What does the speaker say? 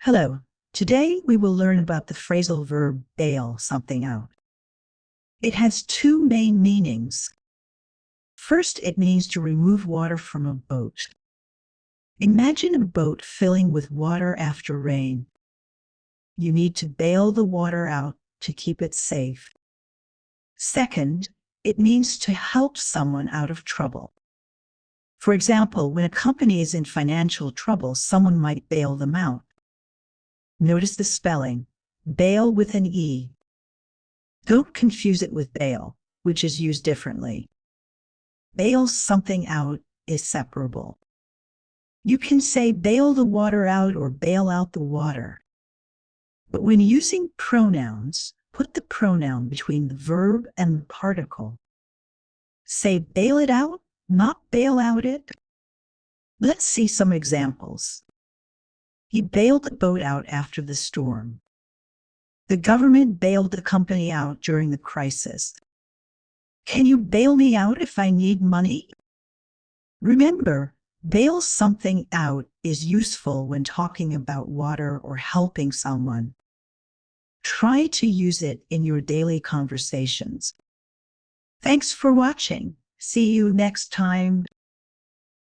Hello. Today we will learn about the phrasal verb bail something out. It has two main meanings. First, it means to remove water from a boat. Imagine a boat filling with water after rain. You need to bail the water out to keep it safe. Second, it means to help someone out of trouble. For example, when a company is in financial trouble, someone might bail them out. Notice the spelling, bail with an E. Don't confuse it with bail, which is used differently. Bail something out is separable. You can say bail the water out or bail out the water. But when using pronouns, put the pronoun between the verb and the particle. Say bail it out, not bail out it. Let's see some examples. He bailed the boat out after the storm. The government bailed the company out during the crisis. Can you bail me out if I need money? Remember, bail something out is useful when talking about water or helping someone. Try to use it in your daily conversations. Thanks for watching. See you next time.